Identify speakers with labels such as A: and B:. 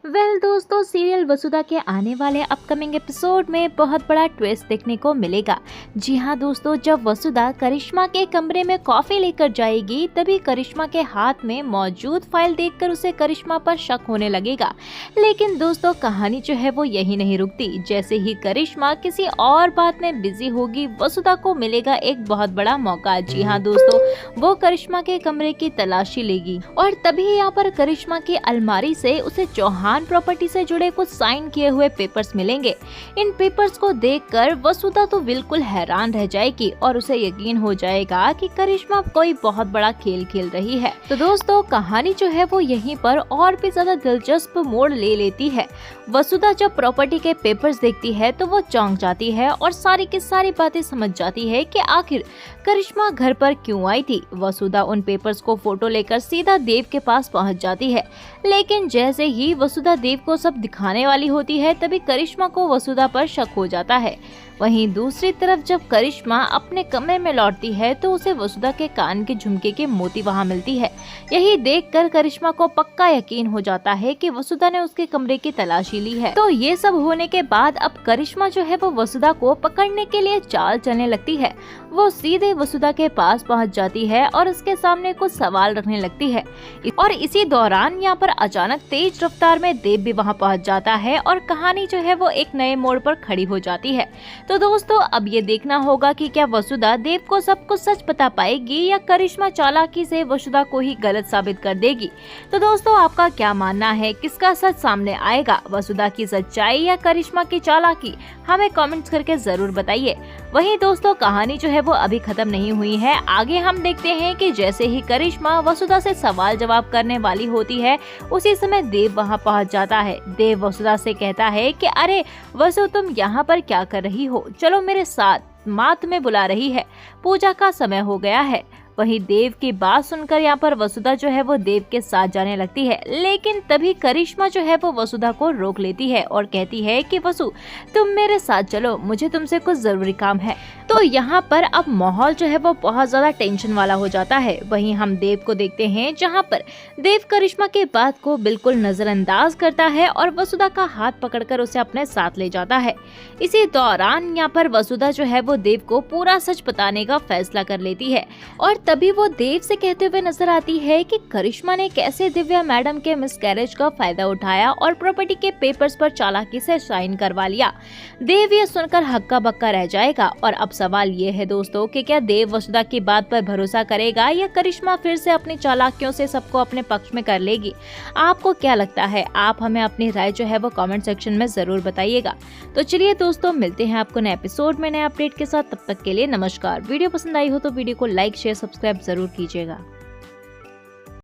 A: दोस्तों, सीरियल वसुधा के आने वाले अपकमिंग एपिसोड में बहुत बड़ा ट्विस्ट देखने को मिलेगा। जी हाँ दोस्तों, जब वसुधा करिश्मा के कमरे में कॉफी लेकर जाएगी तभी करिश्मा के हाथ में मौजूद फाइल देखकर उसे करिश्मा पर शक होने लगेगा। लेकिन दोस्तों, कहानी जो है वो यही नहीं रुकती। जैसे ही करिश्मा किसी और बात में बिजी होगी, वसुधा को मिलेगा एक बहुत बड़ा मौका। जी हाँ दोस्तों, वो करिश्मा के कमरे की तलाशी लेगी और तभी यहाँ पर करिश्मा की अलमारी से उसे चौहान प्रॉपर्टी से जुड़े कुछ साइन किए हुए पेपर्स मिलेंगे। इन पेपर्स को देखकर वसुधा तो बिल्कुल हैरान रह जाएगी और उसे यकीन हो जाएगा कि करिश्मा कोई बहुत बड़ा खेल खेल रही है। तो दोस्तों, कहानी जो है वो यहीं पर और भी ज्यादा दिलचस्प मोड़ ले लेती है। वसुधा जब प्रॉपर्टी के पेपर्स देखती है तो वो चौंक जाती है और सारी की सारी बातें समझ जाती है कि आखिर करिश्मा घर पर क्यों आई थी। वसुधा उन पेपर्स को फोटो लेकर सीधा देव के पास पहुंच जाती है। लेकिन जैसे ही वसुधा देव को सब दिखाने वाली होती है तभी करिश्मा को वसुधा पर शक हो जाता है। वहीं दूसरी तरफ जब करिश्मा अपने कमरे में लौटती है तो उसे वसुधा के कान के झुमके की मोती वहां मिलती है। यही देखकर करिश्मा को पक्का यकीन हो जाता है कि वसुधा ने उसके कमरे की तलाशी ली है। तो ये सब होने के बाद अब करिश्मा जो है वो वसुधा को पकड़ने के लिए चाल चलने लगती है। वो सीधे वसुधा के पास पहुंच जाती है और उसके सामने कुछ सवाल रखने लगती है। और इसी दौरान यहाँ पर अचानक तेज रफ्तार में देव भी वहाँ पहुँच जाता है और कहानी जो है वो एक नए मोड़ पर खड़ी हो जाती है। तो दोस्तों, अब ये देखना होगा कि क्या वसुधा देव को सब कुछ सच बता पाएगी या करिश्मा चालाकी से वसुधा को ही गलत साबित कर देगी। तो दोस्तों, आपका क्या मानना है, किसका सच सामने आएगा, वसुधा की सच्चाई या करिश्मा की चालाकी? हमें कमेंट्स करके जरूर बताइए। वहीं दोस्तों, कहानी जो है वो अभी खत्म नहीं हुई है। आगे हम देखते हैं कि जैसे ही करिश्मा वसुधा से सवाल जवाब करने वाली होती है उसी समय देव वहां पहुंच जाता है। देव वसुधा से कहता है कि अरे वसु, तुम यहाँ पर क्या कर रही हो, चलो मेरे साथ, माँ तुम्हें बुला रही है, पूजा का समय हो गया है। वहीं देव की बात सुनकर यहाँ पर वसुधा जो है वो देव के साथ जाने लगती है। लेकिन तभी करिश्मा जो है वो वसुधा को रोक लेती है और कहती है कि वसु, तुम मेरे साथ चलो, मुझे तुमसे कुछ जरूरी काम है। तो यहाँ पर अब माहौल जो है वो बहुत ज्यादा टेंशन वाला हो जाता है। वहीं हम देव को देखते हैं जहाँ पर देव करिश्मा के बात को बिल्कुल नजरअंदाज करता है और वसुधा का हाथ पकड़कर उसे अपने साथ ले जाता है। इसी दौरान यहाँ पर वसुधा जो है वो देव को पूरा सच बताने का फैसला कर लेती है और तभी वो देव से कहते हुए नजर आती है कि करिश्मा ने कैसे दिव्या मैडम के मिसकैरेज का फायदा उठाया और प्रॉपर्टी के पेपर्स पर चालाकी से साइन करवा लिया। देव ये सुनकर हक्का बक्का रह जाएगा। और अब सवाल ये है दोस्तों कि क्या देव वसुधा की बात पर भरोसा करेगा या करिश्मा फिर से अपनी चालाकियों से सबको अपने पक्ष में कर लेगी? आपको क्या लगता है? आप हमें अपनी राय जो है वो कमेंट सेक्शन में जरूर बताइएगा। तो चलिए दोस्तों, मिलते हैं आपको नए एपिसोड में नए अपडेट के साथ। तब तक के लिए नमस्कार। वीडियो पसंद आई हो तो वीडियो को लाइक, शेयर, सब्सक्राइब जरूर कीजिएगा।